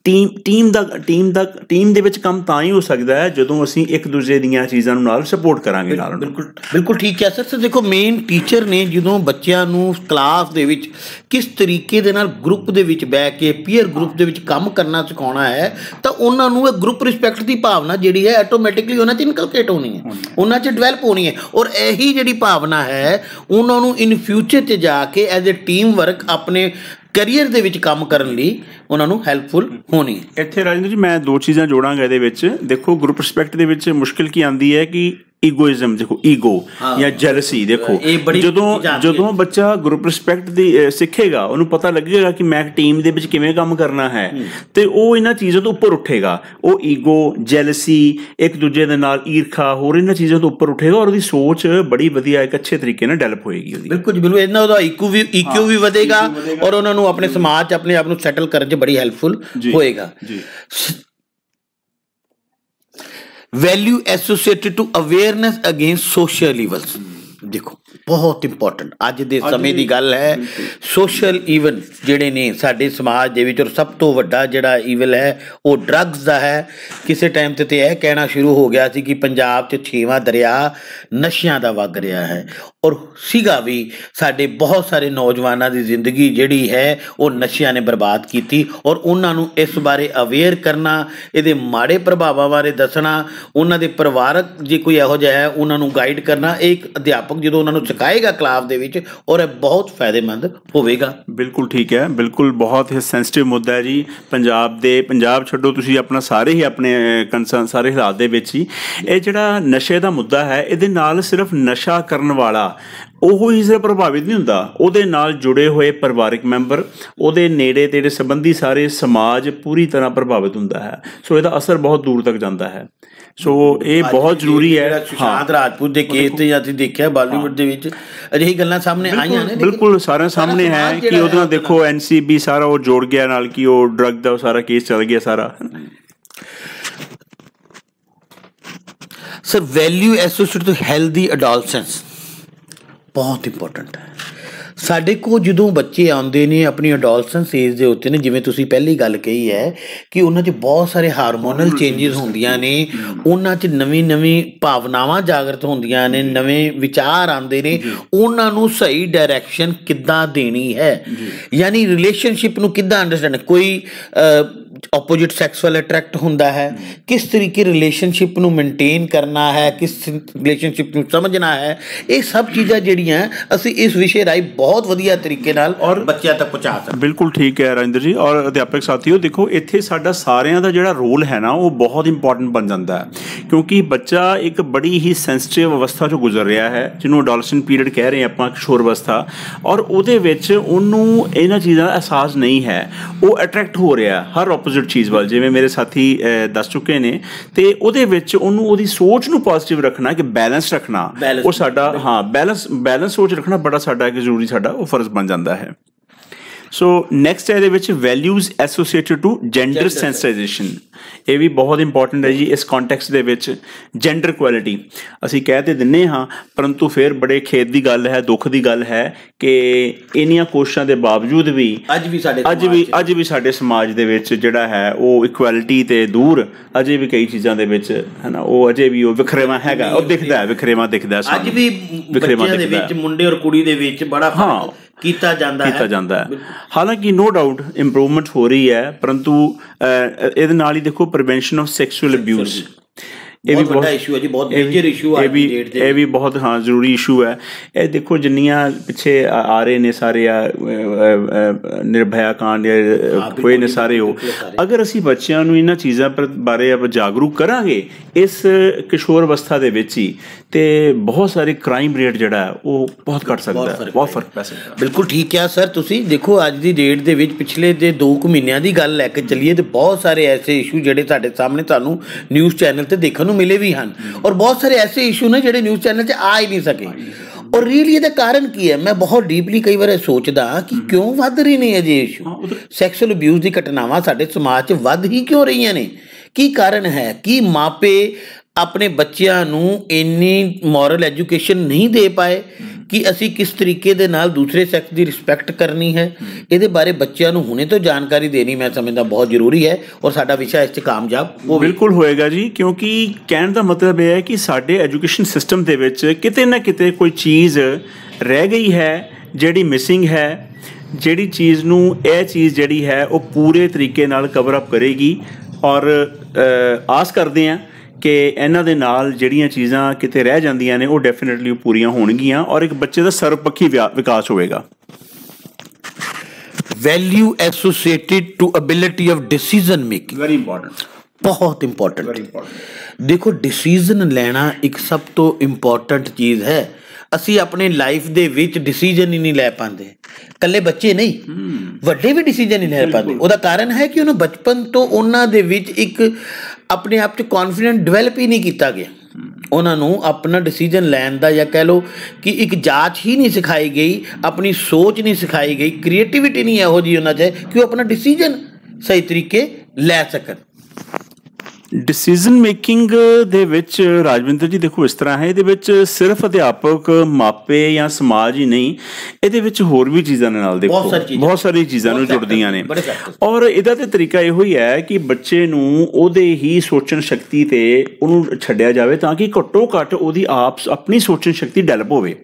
ਟੀਮ ਦੇ ਵਿੱਚ ਕੰਮ ਤਾਂ ਹੀ ਹੋ ਸਕਦਾ ਹੈ ਜਦੋਂ ਅਸੀਂ ਇੱਕ ਦੂਜੇ ਦੀਆਂ ਚੀਜ਼ਾਂ ਨੂੰ ਨਾਲ ਸਪੋਰਟ ਕਰਾਂਗੇ ਨਾਲ। ਬਿਲਕੁਲ ਬਿਲਕੁਲ ਠੀਕ ਹੈ ਸਰ। ਦੇਖੋ ਮੇਨ ਟੀਚਰ ਨੇ ਜਦੋਂ ਬੱਚਿਆਂ ਨੂੰ ਕਲਾਸ ਦੇ ਵਿੱਚ ਕਿਸ ਤਰੀਕੇ ਦੇ ਨਾਲ ਗਰੁੱਪ ਦੇ ਵਿੱਚ ਬਹਿ ਕੇ ਪੀਅਰ ਗਰੁੱਪ ਦੇ ਵਿੱਚ ਕੰਮ ਕਰਨਾ ਸਿਖਾਉਣਾ ਹੈ, ਤਾਂ ਉਹਨਾਂ ਨੂੰ ਇਹ ਗਰੁੱਪ ਰਿਸਪੈਕਟ ਦੀ ਭਾਵਨਾ ਜਿਹੜੀ ਹੈ ਆਟੋਮੈਟਿਕਲੀ ਉਹਨਾਂ 'ਚ ਇਨਕਲਕੇਟ ਹੋਣੀ ਹੈ, ਉਹਨਾਂ 'ਚ ਡਿਵੈਲਪ ਹੋਣੀ ਹੈ। ਔਰ ਇਹੀ ਜਿਹੜੀ ਭਾਵਨਾ ਹੈ ਉਹਨਾਂ ਨੂੰ ਇਨ ਫਿਊਚਰ 'ਚ ਜਾ ਕੇ ਐਜ਼ ਏ ਟੀਮ ਵਰਕ ਆਪਣੇ ਕਰੀਅਰ ਦੇ ਵਿੱਚ ਕੰਮ ਕਰਨ ਲਈ ਉਹਨਾਂ ਨੂੰ ਹੈਲਪਫੁਲ ਹੋਣੀ ਹੈ। ਇੱਥੇ ਰਾਜਿੰਦਰ ਜੀ ਮੈਂ 2 ਚੀਜ਼ਾਂ ਜੋੜਾਂਗਾ ਇਹਦੇ ਵਿੱਚ। ਦੇਖੋ ਗਰੁੱਪ ਰਿਸਪੈਕਟ ਦੇ ਵਿੱਚ ਮੁਸ਼ਕਿਲ ਕੀ ਆਉਂਦੀ ਹੈ ਕਿ ਈਗੋਇਜ਼ਮ, ਦੇਖੋ ਈਗੋ ਜਾਂ ਜੈਲਸੀ। ਦੇਖੋ ਜਦੋਂ ਬੱਚਾ ਗਰੁੱਪ ਰਿਸਪੈਕਟ ਦੀ ਸਿੱਖੇਗਾ, ਉਹਨੂੰ ਪਤਾ ਲੱਗੇਗਾ ਕਿ ਮੈਂ ਟੀਮ ਦੇ ਵਿੱਚ ਕਿਵੇਂ ਕੰਮ ਕਰਨਾ ਹੈ, ਤੇ ਉਹ ਇਹਨਾਂ ਚੀਜ਼ਾਂ ਤੋਂ ਉੱਪਰ ਉੱਠੇਗਾ। ਉਹ ਈਗੋ, ਜੈਲਸੀ, ਇੱਕ ਦੂਜੇ ਦੇ ਨਾਲ ਈਰਖਾ, ਹੋਰ ਇਹਨਾਂ ਚੀਜ਼ਾਂ ਤੋਂ ਉੱਪਰ ਉੱਠੇਗਾ ਔਰ ਉਹਦੀ ਸੋਚ ਬੜੀ ਵਧੀਆ ਇੱਕ ਅੱਛੇ ਤਰੀਕੇ ਨਾਲ ਡਿਵੈਲਪ ਹੋਏਗੀ ਉਹਦੀ। ਬਿਲਕੁਲ ਬਿਲਕੁਲ। ਇਹਨਾਂ ਉਹਦਾ IQ ਵੀ ਵਧੇਗਾ ਔਰ ਉਹਨਾਂ ਨੂੰ ਆਪਣੇ ਸਮਾਜ 'ਚ ਆਪਣੇ ਆਪ ਨੂੰ ਸੈਟਲ ਕਰਨ 'ਚ ਬੜੀ ਹੈਲਪਫੁਲ ਹੋਏਗਾ। Value associated to awareness against social evils. ਦੇਖੋ ਬਹੁਤ ਇੰਪੋਰਟੈਂਟ ਅੱਜ ਦੇ ਸਮੇਂ ਦੀ ਗੱਲ ਹੈ। ਸੋਸ਼ਲ ਈਵਲ ਜਿਹੜੇ ਨੇ ਸਾਡੇ ਸਮਾਜ ਦੇ ਵਿੱਚ, ਔਰ ਸਭ ਤੋਂ ਵੱਡਾ ਜਿਹੜਾ ਈਵਲ ਹੈ ਉਹ ਡਰੱਗਸ ਦਾ ਹੈ। ਕਿਸੇ ਟਾਈਮ 'ਤੇ ਇਹ ਕਹਿਣਾ ਸ਼ੁਰੂ ਹੋ ਗਿਆ ਸੀ ਕਿ ਪੰਜਾਬ 'ਚ 6ਵਾਂ ਦਰਿਆ ਨਸ਼ਿਆਂ ਦਾ ਵਗ ਰਿਹਾ ਹੈ, ਔਰ ਸੀਗਾ ਵੀ। ਸਾਡੇ ਬਹੁਤ ਸਾਰੇ ਨੌਜਵਾਨਾਂ ਦੀ ਜ਼ਿੰਦਗੀ ਜਿਹੜੀ ਹੈ ਉਹ ਨਸ਼ਿਆਂ ਨੇ ਬਰਬਾਦ ਕੀਤੀ, ਔਰ ਉਹਨਾਂ ਨੂੰ ਇਸ ਬਾਰੇ ਅਵੇਅਰ ਕਰਨਾ, ਇਹਦੇ ਮਾੜੇ ਪ੍ਰਭਾਵਾਂ ਬਾਰੇ ਦੱਸਣਾ, ਉਹਨਾਂ ਦੇ ਪਰਿਵਾਰਕ ਜੇ ਕੋਈ ਇਹੋ ਜਿਹਾ ਹੈ ਉਹਨਾਂ ਨੂੰ ਗਾਈਡ ਕਰਨਾ। ਇਹ ਇੱਕ ਅਧਿਆਪਕ ਜਦੋਂ ਉਹਨਾਂ ਨੂੰ ਸਿਖਾਏਗਾ ਕਲਾਸ ਦੇ ਵਿੱਚ, ਔਰ ਇਹ ਬਹੁਤ ਫਾਇਦੇਮੰਦ ਹੋਵੇਗਾ। ਬਿਲਕੁਲ ਠੀਕ ਹੈ, ਬਿਲਕੁਲ ਬਹੁਤ ਹੀ ਸੈਂਸਿਟਿਵ ਮੁੱਦਾ ਹੈ ਜੀ। ਪੰਜਾਬ ਛੱਡੋ, ਤੁਸੀਂ ਆਪਣਾ ਸਾਰੇ ਹੀ ਆਪਣੇ ਕੰਸਰਨ ਸਾਰੇ ਹਾਲਾਤ ਦੇ ਵਿੱਚ ਹੀ ਇਹ ਜਿਹੜਾ ਨਸ਼ੇ ਦਾ ਮੁੱਦਾ ਹੈ, ਇਹਦੇ ਨਾਲ ਸਿਰਫ ਨਸ਼ਾ ਕਰਨ ਵਾਲਾ ਉਹ ਹੀ ਸਿਰਫ ਪ੍ਰਭਾਵਿਤ ਨਹੀਂ ਹੁੰਦਾ, ਉਹਦੇ ਨਾਲ ਜੁੜੇ ਹੋਏ ਪਰਿਵਾਰਿਕ ਮੈਂਬਰ, ਉਹਦੇ ਨੇੜੇ ਤੇੜੇ ਸੰਬੰਧੀ ਸਾਰੇ ਸਮਾਜ ਪੂਰੀ ਤਰ੍ਹਾਂ ਪ੍ਰਭਾਵਿਤ ਹੁੰਦਾ ਹੈ। ਸੋ ਇਹਦਾ ਅਸਰ ਬਹੁਤ ਦੂਰ ਤੱਕ ਜਾਂਦਾ ਹੈ। ਸੋ ਇਹ ਬਹੁਤ ਜ਼ਰੂਰੀ ਹੈ। ਸੁਸ਼ਾਂਤ ਰਾਜਪੂਤ ਦੇ ਕੇਸ ਤੇ ਅਸੀਂ ਦੇਖਿਆ ਬਾਲੀਵੁੱਡ ਦੇ ਵਿੱਚ ਅਜਿਹੀ ਗੱਲਾਂ ਸਾਹਮਣੇ ਆਈਆਂ ਨੇ। ਬਿਲਕੁਲ ਸਾਰਿਆਂ ਸਾਹਮਣੇ ਹੈ ਕਿ ਉਹਦੇ ਨਾਲ ਦੇਖੋ NCB ਸਾਰਾ ਉਹ ਜੋੜ ਗਿਆ ਨਾਲ ਕਿ ਉਹ ਡਰੱਗ ਦਾ ਸਾਰਾ ਕੇਸ ਚੱਲ ਗਿਆ ਸਾਰਾ। Sir value associated to healthy adolescence ਬਹੁਤ ਇੰਪੋਰਟੈਂਟ ਹੈ। ਸਾਡੇ ਕੋਲ ਜਦੋਂ ਬੱਚੇ ਆਉਂਦੇ ਨੇ ਆਪਣੀ ਅਡੋਲਸੈਂਸ ਏਜ ਦੇ ਉੱਤੇ ਨੇ, ਜਿਵੇਂ ਤੁਸੀਂ ਪਹਿਲੀ ਗੱਲ ਕਹੀ ਹੈ ਕਿ ਉਹਨਾਂ 'ਚ ਬਹੁਤ ਸਾਰੇ ਹਾਰਮੋਨਲ ਚੇਂਜਸ ਹੁੰਦੀਆਂ ਨੇ, ਉਹਨਾਂ 'ਚ ਨਵੀਂ ਭਾਵਨਾਵਾਂ ਜਾਗਰਤ ਹੁੰਦੀਆਂ ਨੇ, ਨਵੇਂ ਵਿਚਾਰ ਆਉਂਦੇ ਨੇ, ਉਹਨਾਂ ਨੂੰ ਸਹੀ ਡਾਇਰੈਕਸ਼ਨ ਕਿੱਦਾਂ ਦੇਣੀ ਹੈ, ਯਾਨੀ ਰਿਲੇਸ਼ਨਸ਼ਿਪ ਨੂੰ ਕਿੱਦਾਂ ਅੰਡਰਸਟੈਂਡ, ਕੋਈ ਆਪੋਜਿਟ ਸੈਕਸ ਵੱਲ ਅਟਰੈਕਟ ਹੁੰਦਾ ਹੈ, ਕਿਸ ਤਰੀਕੇ ਰਿਲੇਸ਼ਨਸ਼ਿਪ ਨੂੰ ਮੇਨਟੇਨ ਕਰਨਾ ਹੈ, ਕਿਸ ਰਿਲੇਸ਼ਨਸ਼ਿਪ ਨੂੰ ਸਮਝਣਾ ਹੈ, ਇਹ ਸਭ ਚੀਜ਼ਾਂ ਜਿਹੜੀਆਂ ਅਸੀਂ ਇਸ ਵਿਸ਼ੇ ਰਾਹੀਂ ਬਹੁਤ ਵਧੀਆ ਤਰੀਕੇ ਨਾਲ ਔਰ ਬੱਚਿਆਂ ਤੱਕ ਪਹੁੰਚਾ ਸਕਦੇ। ਬਿਲਕੁਲ ਠੀਕ ਹੈ ਰਾਜਿੰਦਰ ਜੀ। ਔਰ ਅਧਿਆਪਕ ਸਾਥੀਓ, ਦੇਖੋ ਇੱਥੇ ਸਾਡਾ ਸਾਰਿਆਂ ਦਾ ਜਿਹੜਾ ਰੋਲ ਹੈ ਨਾ ਉਹ ਬਹੁਤ ਇੰਪੋਰਟੈਂਟ ਬਣ ਜਾਂਦਾ ਹੈ, ਕਿਉਂਕਿ ਬੱਚਾ ਇੱਕ ਬੜੀ ਹੀ ਸੈਂਸਿਟਿਵ ਅਵਸਥਾ 'ਚੋਂ ਗੁਜ਼ਰ ਰਿਹਾ ਹੈ, ਜਿਹਨੂੰ ਅਡੋਲਸੈਂਟ ਪੀਰੀਅਡ ਕਹਿ ਰਹੇ ਆਪਾਂ, ਕਿਸ਼ੋਰ ਅਵਸਥਾ, ਔਰ ਉਹਦੇ ਵਿੱਚ ਉਹਨੂੰ ਇਹਨਾਂ ਚੀਜ਼ਾਂ ਦਾ ਅਹਿਸਾਸ ਨਹੀਂ ਹੈ, ਉਹ ਅਟਰੈਕਟ ਹੋ ਰਿਹਾ ਹਰ ਆਪੋਜ਼ਿਟ ਚੀਜ਼ ਵੱਲ, ਜਿਵੇਂ ਮੇਰੇ ਸਾਥੀ ਦੱਸ ਚੁੱਕੇ ਨੇ, ਤੇ ਉਹਦੇ ਵਿੱਚ ਉਹਨੂੰ ਉਹਦੀ ਸੋਚ ਨੂੰ ਪੋਜ਼ਿਟਿਵ ਰੱਖਣਾ, ਕਿ ਬੈਲੈਂਸ ਰੱਖਣਾ, ਉਹ ਸਾਡਾ ਬੈਲੈਂਸ ਸੋਚ ਰੱਖਣਾ ਬੜਾ ਸਾਡਾ ਇੱਕ ਜ਼ਰੂਰੀ ਸਾਡਾ ਉਹ ਫਰਜ਼ ਬਣ ਜਾਂਦਾ ਹੈ। ਸੋ ਨੈਕਸਟ ਹੈ ਇਹਦੇ ਵਿੱਚ ਵੈਲਿਊਜ਼ ਐਸੋਸੀਏਟਡ ਟੂ ਜੈਂਡਰ ਸੈਂਸਿਟਾਈਜੇਸ਼ਨ। ਇਹ ਵੀ ਬਹੁਤ ਇੰਪੋਰਟੈਂਟ ਹੈ ਜੀ ਇਸ ਕੰਟੈਕਸਟ ਦੇ ਵਿੱਚ। ਜੈਂਡਰ ਇਕੁਐਲਿਟੀ ਅਸੀਂ ਕਹਿ ਤੇ ਦਿੰਦੇ ਹਾਂ, ਪਰੰਤੂ ਫਿਰ ਬੜੇ ਖੇਦ ਦੀ ਗੱਲ ਹੈ, ਦੁੱਖ ਦੀ ਗੱਲ ਹੈ ਕਿ ਇੰਨੀਆਂ ਕੋਸ਼ਿਸ਼ਾਂ ਦੇ ਬਾਵਜੂਦ ਵੀ ਅੱਜ ਵੀ ਸਾਡੇ ਸਮਾਜ ਦੇ ਵਿੱਚ ਜਿਹੜਾ ਹੈ ਉਹ ਇਕੁਐਲਿਟੀ ਤੇ ਦੂਰ ਅਜੇ ਵੀ ਕਈ ਚੀਜ਼ਾਂ ਦੇ ਵਿੱਚ ਹੈ ਨਾ, ਉਹ ਅਜੇ ਵੀ ਉਹ ਵਿਖਰੇਵਾ ਹੈਗਾ, ਉਹ ਦਿਖਦਾ ਹੈ, ਵਿਖਰੇਵਾ ਦਿਖਦਾ ਅੱਜ ਵੀ ਬੱਚਿਆਂ ਦੇ ਵਿੱਚ, ਮੁੰਡੇ ਔਰ ਕੁੜੀ ਦੇ ਵਿੱਚ ਬੜਾ ਫਰਕ ਕੀਤਾ ਜਾਂਦਾ ਹੈ। ਹਾਲਾਂਕਿ ਨੋ ਡਾਊਟ ਇੰਪਰੂਵਮੈਂਟ ਹੋ ਰਹੀ ਹੈ, ਪਰੰਤੂ ਇਹਦੇ ਨਾਲ ਹੀ ਦੇਖੋ ਪ੍ਰੀਵੈਂਸ਼ਨ ਆਫ ਸੈਕਸ਼ੂਅਲ ਅਬਿਊਜ਼, ਇਹ ਵੀ ਬਹੁਤ ਇਸ਼ੂ ਹੈ ਜੀ, ਬਹੁਤ ਮੇਜਰ ਇਸ਼ੂ ਹੈ, ਇਹ ਵੀ ਬਹੁਤ ਜ਼ਰੂਰੀ ਇਸ਼ੂ ਹੈ। ਇਹ ਦੇਖੋ ਜਿੰਨੀਆਂ ਪਿੱਛੇ ਆ ਰਹੇ ਨੇ ਸਾਰੇ ਨਿਰਭਇਆ ਕਾਂਡ ਹੋਏ ਨੇ ਸਾਰੇ, ਉਹ ਅਗਰ ਅਸੀਂ ਬੱਚਿਆਂ ਨੂੰ ਇਹਨਾਂ ਚੀਜ਼ਾਂ ਬਾਰੇ ਜਾਗਰੂਕ ਕਰਾਂਗੇ ਇਸ ਕਿਸ਼ੋਰ ਅਵਸਥਾ ਦੇ ਵਿੱਚ ਹੀ, ਤੇ ਬਹੁਤ ਸਾਰੇ ਕ੍ਰਾਈਮ ਰੇਟ ਜਿਹੜਾ ਉਹ ਬਹੁਤ ਘੱਟ ਸਕਦਾ ਹੈ, ਬਹੁਤ ਫਰਕ ਪੈ ਸਕਦਾ। ਬਿਲਕੁਲ ਠੀਕ ਕਿਹਾ ਸਰ ਤੁਸੀਂ। ਦੇਖੋ ਅੱਜ ਦੀ ਡੇਟ ਦੇ ਵਿੱਚ ਪਿਛਲੇ ਦੇ 2 ਮਹੀਨਿਆਂ ਦੀ ਗੱਲ ਲੈ ਕੇ ਚੱਲੀਏ, ਤੇ ਬਹੁਤ ਸਾਰੇ ਐਸੇ ਇਸ਼ੂ ਜਿਹੜੇ ਸਾਡੇ ਸਾਹਮਣੇ ਤੁਹਾਨੂੰ ਨਿਊਜ਼ ਚੈਨਲ ਤੇ ਦੇਖਣ ਨੂੰ ਮਿਲੇ ਵੀ ਹਨ, ਔਰ ਬਹੁਤ ਸਾਰੇ ਐਸੇ ਇਸ਼ੂ ਨੇ ਜਿਹੜੇ ਨਿਊਜ਼ ਚੈਨਲ 'ਚ ਆ ਹੀ ਨਹੀਂ ਸਕੇ। ਔਰ ਰੀਅਲੀ ਇਹਦਾ ਕਾਰਨ ਕੀ ਹੈ? ਮੈਂ ਬਹੁਤ ਡੀਪਲੀ ਕਈ ਵਾਰ ਸੋਚਦਾ ਕਿ ਕਿਉਂ ਵੱਧ ਰਹੇ ਨੇ ਅਜੇ ਇਸ਼ੂ, ਸੈਕਸ਼ੂਅਲ ਅਬਿਊਜ਼ ਦੀ ਘਟਨਾਵਾਂ ਸਾਡੇ ਸਮਾਜ 'ਚ ਵੱਧ ਹੀ ਕਿਉਂ ਰਹੀਆਂ ਨੇ? ਕੀ ਕਾਰਨ ਹੈ? ਕਿ ਮਾਪੇ ਆਪਣੇ ਬੱਚਿਆਂ ਨੂੰ ਇੰਨੀ ਮੋਰਲ ਐਜੂਕੇਸ਼ਨ ਨਹੀਂ ਦੇ ਪਾਏ ਕਿ ਅਸੀਂ ਕਿਸ ਤਰੀਕੇ ਦੇ ਨਾਲ ਦੂਸਰੇ ਸੈਕਸ ਦੀ ਰਿਸਪੈਕਟ ਕਰਨੀ ਹੈ? ਇਹਦੇ ਬਾਰੇ ਬੱਚਿਆਂ ਨੂੰ ਹੁਣੇ ਤੋਂ ਜਾਣਕਾਰੀ ਦੇਣੀ ਮੈਂ ਸਮਝਦਾ ਬਹੁਤ ਜ਼ਰੂਰੀ ਹੈ, ਔਰ ਸਾਡਾ ਵਿਸ਼ਾ ਇਸ 'ਚ ਕਾਮਯਾਬ ਉਹ ਬਿਲਕੁਲ ਹੋਏਗਾ ਜੀ, ਕਿਉਂਕਿ ਕਹਿਣ ਦਾ ਮਤਲਬ ਇਹ ਹੈ ਕਿ ਸਾਡੇ ਐਜੂਕੇਸ਼ਨ ਸਿਸਟਮ ਦੇ ਵਿੱਚ ਕਿਤੇ ਨਾ ਕਿਤੇ ਕੋਈ ਚੀਜ਼ ਰਹਿ ਗਈ ਹੈ ਜਿਹੜੀ ਮਿਸਿੰਗ ਹੈ, ਜਿਹੜੀ ਚੀਜ਼ ਨੂੰ ਇਹ ਚੀਜ਼ ਜਿਹੜੀ ਹੈ ਉਹ ਪੂਰੇ ਤਰੀਕੇ ਨਾਲ ਕਵਰ ਅਪ ਕਰੇਗੀ, ਔਰ ਆਸ ਕਰਦੇ ਹਾਂ ਕਿ ਇਹਨਾਂ ਦੇ ਨਾਲ ਜਿਹੜੀਆਂ ਚੀਜ਼ਾਂ ਕਿਤੇ ਰਹਿ ਜਾਂਦੀਆਂ ਨੇ ਉਹ ਡੈਫੀਨੇਟਲੀ ਪੂਰੀਆਂ ਹੋਣਗੀਆਂ, ਔਰ ਇੱਕ ਬੱਚੇ ਦਾ ਸਰਵਪੱਖੀ ਵਿਕਾਸ ਹੋਵੇਗਾ। Value associated to ability of decision making, very important, ਬਹੁਤ ਇੰਪੋਰਟੈਂਟ। ਦੇਖੋ ਡਿਸੀਜ਼ਨ ਲੈਣਾ ਇੱਕ ਸਭ ਤੋਂ ਇੰਪੋਰਟੈਂਟ ਚੀਜ਼ ਹੈ। ਅਸੀਂ ਆਪਣੇ ਲਾਈਫ ਦੇ ਵਿੱਚ ਡਿਸੀਜਨ ਹੀ ਨਹੀਂ ਲੈ ਪਾਉਂਦੇ, ਇਕੱਲੇ ਬੱਚੇ ਨਹੀਂ, ਵੱਡੇ ਵੀ ਡਿਸੀਜਨ ਨਹੀਂ ਲੈ ਪਾਉਂਦੇ। ਉਹਦਾ ਕਾਰਨ ਹੈ ਕਿ ਉਹਨੂੰ ਬਚਪਨ ਤੋਂ ਉਹਨਾਂ ਦੇ ਵਿੱਚ ਇੱਕ ਆਪਣੇ ਆਪ 'ਚ ਕੌਨਫੀਡੈਂਸ ਡਿਵੈਲਪ ਹੀ ਨਹੀਂ ਕੀਤਾ ਗਿਆ। ਉਹਨਾਂ ਨੂੰ ਆਪਣਾ ਡਿਸੀਜਨ ਲੈਣ ਦਾ, ਜਾਂ ਕਹਿ ਲਓ ਕਿ ਇੱਕ ਜਾਂਚ ਹੀ ਨਹੀਂ ਸਿਖਾਈ ਗਈ, ਆਪਣੀ ਸੋਚ ਨਹੀਂ ਸਿਖਾਈ ਗਈ, ਕ੍ਰੀਏਟੀਵਿਟੀ ਨਹੀਂ ਇਹੋ ਜਿਹੀ ਉਹਨਾਂ 'ਚ ਕਿ ਉਹ ਆਪਣਾ ਡਿਸੀਜਨ ਸਹੀ ਤਰੀਕੇ ਲੈ ਸਕਣ। ਡਿਸੀਜ਼ਨ ਮੇਕਿੰਗ ਦੇ ਵਿੱਚ ਰਾਜਵਿੰਦਰ ਜੀ ਦੇਖੋ ਇਸ ਤਰ੍ਹਾਂ ਹੈ, ਇਹਦੇ ਵਿੱਚ ਸਿਰਫ ਅਧਿਆਪਕ, ਮਾਪੇ ਜਾਂ ਸਮਾਜ ਹੀ ਨਹੀਂ, ਇਹਦੇ ਵਿੱਚ ਹੋਰ ਵੀ ਚੀਜ਼ਾਂ ਦੇ ਨਾਲ ਦੇਖੋ ਬਹੁਤ ਸਾਰੀ ਚੀਜ਼ਾਂ ਨੂੰ ਜੁੜਦੀਆਂ ਨੇ, ਔਰ ਇਹਦਾ ਤੇ ਤਰੀਕਾ ਇਹੋ ਹੀ ਹੈ ਕਿ ਬੱਚੇ ਨੂੰ ਉਹਦੇ ਹੀ ਸੋਚਣ ਸ਼ਕਤੀ ਤੇ ਉਹਨੂੰ ਛੱਡਿਆ ਜਾਵੇ ਤਾਂ ਕਿ ਘੱਟੋ ਘੱਟ ਉਹਦੀ ਆਪਣੀ ਸੋਚਣ ਸ਼ਕਤੀ ਡਿਵੈਲਪ ਹੋਵੇ।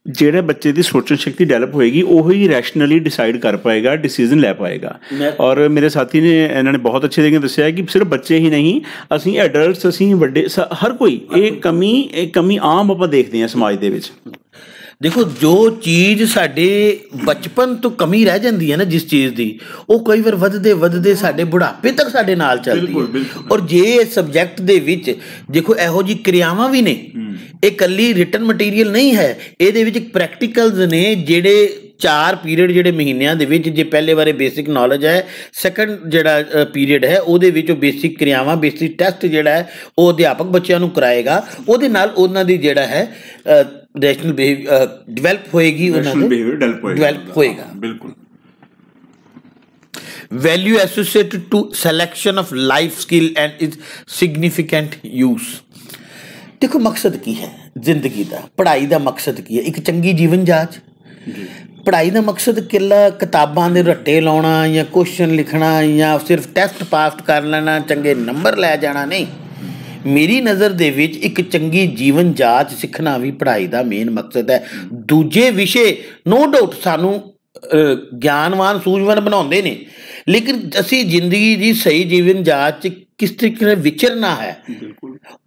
ਜਿਹੜੇ ਬੱਚੇ ਦੀ ਸੋਚਣ ਸ਼ਕਤੀ ਡਿਵੈਲਪ ਹੋਏਗੀ ਉਹੀ ਰੈਸ਼ਨਲੀ ਡਿਸਾਈਡ ਕਰ ਪਾਏਗਾ, ਡਿਸੀਜ਼ਨ ਲੈ ਪਾਏਗਾ। ਔਰ ਮੇਰੇ ਸਾਥੀ ਨੇ ਇਹਨਾਂ ਨੇ ਬਹੁਤ ਅੱਛੇ ਤਰੀਕੇ ਦੱਸਿਆ ਕਿ ਸਿਰਫ ਬੱਚੇ ਹੀ ਨਹੀਂ, ਅਸੀਂ ਐਡਲਟਸ, ਅਸੀਂ ਵੱਡੇ, ਹਰ ਕੋਈ ਇਹ ਕਮੀ ਆਮ ਆਪਾਂ ਦੇਖਦੇ ਹਾਂ ਸਮਾਜ ਦੇ ਵਿੱਚ। ਦੇਖੋ ਜੋ ਚੀਜ਼ ਸਾਡੇ ਬਚਪਨ ਤੋਂ ਕਮੀ ਰਹਿ ਜਾਂਦੀ ਹੈ ਨਾ ਜਿਸ ਚੀਜ਼ ਦੀ, ਉਹ ਕਈ ਵਾਰ ਵੱਧਦੇ ਸਾਡੇ ਬੁਢਾਪੇ ਤੱਕ ਸਾਡੇ ਨਾਲ ਚੱਲਦੀ ਹੈ। ਔਰ ਜੇ ਇਸ ਸਬਜੈਕਟ ਦੇ ਵਿੱਚ ਦੇਖੋ ਇਹੋ ਜਿਹੀ ਕਿਰਿਆਵਾਂ ਵੀ ਨੇ, ਇਹ ਇਕੱਲੀ ਰਿਟਨ ਮਟੀਰੀਅਲ ਨਹੀਂ ਹੈ, ਇਹਦੇ ਵਿੱਚ ਪ੍ਰੈਕਟੀਕਲਸ ਨੇ ਜਿਹੜੇ 4 ਪੀਰੀਅਡ ਜਿਹੜੇ ਮਹੀਨਿਆਂ ਦੇ ਵਿੱਚ, ਜੇ ਪਹਿਲੇ ਬਾਰੇ ਬੇਸਿਕ ਨੌਲੇਜ ਹੈ, ਸੈਕੰਡ ਜਿਹੜਾ ਪੀਰੀਅਡ ਹੈ ਉਹਦੇ ਵਿੱਚ ਉਹ ਬੇਸਿਕ ਕਿਰਿਆਵਾਂ, ਬੇਸਿਕ ਟੈਸਟ ਜਿਹੜਾ ਹੈ ਉਹ ਅਧਿਆਪਕ ਬੱਚਿਆਂ ਨੂੰ ਕਰਾਏਗਾ। ਉਹਦੇ ਨਾਲ ਉਹਨਾਂ ਦੀ ਜਿਹੜਾ ਹੈ ਰੈਸ਼ਨਲ ਬਿਹੇਵੀਅਰ ਡਿਵੈਲਪ ਹੋਏਗੀ, ਉਹਨਾਂ ਦਾ ਡਿਵੈਲਪ ਹੋਏਗਾ। ਬਿਲਕੁਲ। Value associated to selection of life skill and its significant use. ਦੇਖੋ ਮਕਸਦ ਕੀ ਹੈ ਜ਼ਿੰਦਗੀ ਦਾ, ਪੜ੍ਹਾਈ ਦਾ ਮਕਸਦ ਕੀ ਹੈ? ਇੱਕ ਚੰਗੀ ਜੀਵਨ ਜਾਂਚ, ਪੜ੍ਹਾਈ ਦਾ ਮਕਸਦ ਇਕੱਲਾ ਕਿਤਾਬਾਂ ਦੇ ਰੱਟੇ ਲਾਉਣਾ ਜਾਂ ਕੁਐਸਚਨ ਲਿਖਣਾ ਜਾਂ ਸਿਰਫ ਟੈਸਟ ਪਾਸ ਕਰ ਲੈਣਾ, ਚੰਗੇ ਨੰਬਰ ਲੈ ਜਾਣਾ ਨਹੀਂ। ਮੇਰੀ ਨਜ਼ਰ ਦੇ ਵਿੱਚ ਇੱਕ ਚੰਗੀ ਜੀਵਨ ਜਾਂਚ ਸਿੱਖਣਾ ਵੀ ਪੜ੍ਹਾਈ ਦਾ ਮੇਨ ਮਕਸਦ ਹੈ। ਦੂਜੇ ਵਿਸ਼ੇ ਨੋ ਡਾਊਟ ਸਾਨੂੰ ਗਿਆਨਵਾਨ ਸੂਝਵਾਨ ਬਣਾਉਂਦੇ ਨੇ, ਲੇਕਿਨ ਅਸੀਂ ਜ਼ਿੰਦਗੀ ਦੀ ਸਹੀ ਜੀਵਨ ਜਾਂਚ 'ਚ ਕਿਸ ਤਰੀਕੇ ਨਾਲ ਵਿਚਰਨਾ ਹੈ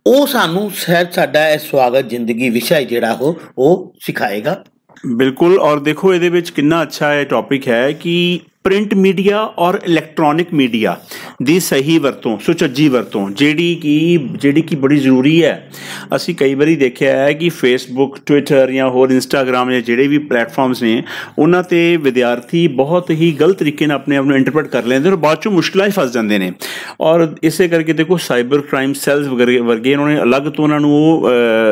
ਉਹ ਸਾਨੂੰ ਸ਼ਾਇਦ ਸਾਡਾ ਇਹ ਸਵਾਗਤ ਜ਼ਿੰਦਗੀ ਵਿਸ਼ਾ ਜਿਹੜਾ ਉਹ ਸਿਖਾਏਗਾ। ਬਿਲਕੁਲ। ਔਰ ਦੇਖੋ ਇਹਦੇ ਵਿੱਚ ਕਿੰਨਾ ਅੱਛਾ ਇਹ ਟੌਪਿਕ ਹੈ ਕਿ ਪ੍ਰਿੰਟ ਮੀਡੀਆ ਔਰ ਇਲੈਕਟ੍ਰੋਨਿਕ ਮੀਡੀਆ ਦੀ ਸਹੀ ਵਰਤੋਂ, ਸੁਚੱਜੀ ਵਰਤੋਂ ਜਿਹੜੀ ਕਿ ਬੜੀ ਜ਼ਰੂਰੀ ਹੈ। ਅਸੀਂ ਕਈ ਵਾਰੀ ਦੇਖਿਆ ਹੈ ਕਿ ਫੇਸਬੁੱਕ, ਟਵਿੱਟਰ ਜਾਂ ਹੋਰ ਇੰਸਟਾਗ੍ਰਾਮ ਜਾਂ ਜਿਹੜੇ ਵੀ ਪਲੇਟਫਾਰਮਸ ਨੇ ਉਹਨਾਂ 'ਤੇ ਵਿਦਿਆਰਥੀ ਬਹੁਤ ਹੀ ਗਲਤ ਤਰੀਕੇ ਨਾਲ ਆਪਣੇ ਆਪ ਨੂੰ ਇੰਟਰਪ੍ਰੇਟ ਕਰ ਲੈਂਦੇ ਔਰ ਬਾਅਦ 'ਚੋਂ ਮੁਸ਼ਕਿਲਾਂ 'ਚ ਫਸ ਜਾਂਦੇ ਨੇ। ਔਰ ਇਸੇ ਕਰਕੇ ਦੇਖੋ ਸਾਈਬਰ ਕ੍ਰਾਈਮ ਸੈੱਲਸ ਵਰਗੇ ਉਹਨਾਂ ਨੇ ਅਲੱਗ ਤੋਂ ਉਹਨਾਂ ਨੂੰ ਉਹ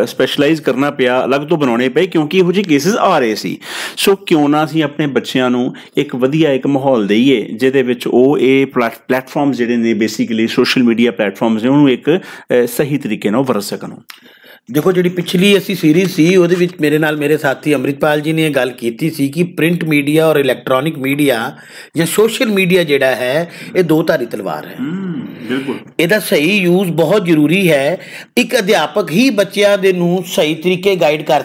ਸਪੈਸ਼ਲਾਈਜ਼ ਕਰਨਾ ਪਿਆ, ਅਲੱਗ ਤੋਂ ਬਣਾਉਣੇ ਪਏ ਕਿਉਂਕਿ ਇਹੋ ਜਿਹੇ ਕੇਸਿਸ ਆ ਰਹੇ ਸੀ। ਸੋ ਕਿਉਂ ਨਾ ਅਸੀਂ ਆਪਣੇ ਬੱਚਿਆਂ ਨੂੰ ਇੱਕ ਵਧੀਆ ਇੱਕ ਮਾਹੌਲ ਦੇਈਏ ਜਿਹਦੇ ਵਿੱਚ ਉਹ ਇਹ ਪਲੇਟਫਾਰਮ ਜਿਹੜੇ ਨੇ ਬੇਸਿਕਲੀ ਸੋਸ਼ਲ ਮੀਡੀਆ ਪਲੇਟਫਾਰਮਸ ਨੇ ਉਹਨੂੰ ਇੱਕ ਸਹੀ ਤਰੀਕੇ ਨਾਲ ਵਰਤ ਸਕਣ। ਦੇਖੋ ਜਿਹੜੀ ਪਿਛਲੀ ਅਸੀਂ ਸੀਰੀਜ਼ ਸੀ ਉਹਦੇ ਵਿੱਚ ਮੇਰੇ ਨਾਲ ਮੇਰੇ ਸਾਥੀ ਅੰਮ੍ਰਿਤਪਾਲ ਜੀ ਨੇ ਇਹ ਗੱਲ ਕੀਤੀ ਸੀ ਕਿ ਪ੍ਰਿੰਟ ਮੀਡੀਆ ਔਰ ਇਲੈਕਟ੍ਰੋਨਿਕ ਮੀਡੀਆ ਜਾਂ ਸੋਸ਼ਲ ਮੀਡੀਆ ਜਿਹੜਾ ਹੈ ਇਹ ਦੋ ਧਾਰੀ ਤਲਵਾਰ ਹੈ। ਬਿਲਕੁਲ, ਇਹਦਾ ਸਹੀ ਯੂਜ਼ ਬਹੁਤ ਜ਼ਰੂਰੀ ਹੈ। ਇੱਕ ਅਧਿਆਪਕ ਹੀ ਬੱਚਿਆਂ ਦੇ ਨੂੰ ਸਹੀ ਤਰੀਕੇ ਗਾਈਡ ਕਰ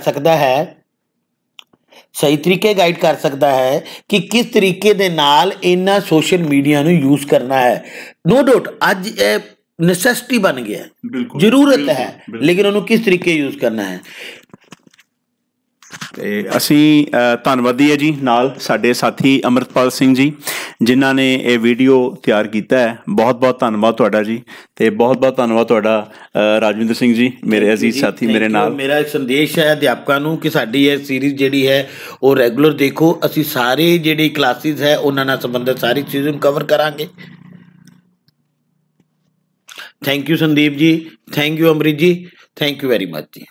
ਸਕਦਾ ਹੈ, ਕਿ ਕਿਸ ਤਰੀਕੇ ਦੇ ਨਾਲ ਇਹਨਾਂ ਸੋਸ਼ਲ ਮੀਡੀਆ ਨੂੰ ਯੂਜ਼ ਕਰਨਾ ਹੈ। ਨੋ ਡਾਊਟ ਅੱਜ ਇਹ ਨੈਸੈਸਿਟੀ ਬਣ ਗਿਆ, ਜ਼ਰੂਰਤ ਹੈ, ਲੇਕਿਨ ਉਹਨੂੰ ਕਿਸ ਤਰੀਕੇ ਯੂਜ਼ ਕਰਨਾ ਹੈ। ਤੇ ਅਸੀਂ ਧੰਨਵਾਦੀ ਹੈ ਜੀ ਨਾਲ ਸਾਡੇ ਸਾਥੀ ਅੰਮ੍ਰਿਤਪਾਲ ਸਿੰਘ ਜੀ ਜਿਨ੍ਹਾਂ ਨੇ ਇਹ ਵੀਡੀਓ ਤਿਆਰ ਕੀਤਾ ਹੈ। ਬਹੁਤ ਬਹੁਤ ਧੰਨਵਾਦ ਤੁਹਾਡਾ ਜੀ। ਤੇ ਬਹੁਤ ਬਹੁਤ ਧੰਨਵਾਦ ਤੁਹਾਡਾ ਰਾਜਵਿੰਦਰ ਸਿੰਘ ਜੀ, ਮੇਰੇ ਅਜ਼ੀਜ਼ ਸਾਥੀ ਮੇਰੇ ਨਾਲ। ਮੇਰਾ ਇੱਕ ਸੰਦੇਸ਼ ਹੈ ਅਧਿਆਪਕਾਂ ਨੂੰ ਕਿ ਸਾਡੀ ਇਹ ਸੀਰੀਜ਼ ਜਿਹੜੀ ਹੈ ਉਹ ਰੈਗੂਲਰ ਦੇਖੋ। ਅਸੀਂ ਸਾਰੇ ਜਿਹੜੀ ਕਲਾਸਿਸ ਹੈ ਉਹਨਾਂ ਨਾਲ ਸੰਬੰਧਿਤ ਸਾਰੀ ਚੀਜ਼ਾਂ ਨੂੰ ਕਵਰ ਕਰਾਂਗੇ। Thank you Sandeep ji, thank you ਅੰਮ੍ਰਿਤ ਜੀ, ਥੈਂਕ ਯੂ ਵੈਰੀ ਮਚ ਜੀ।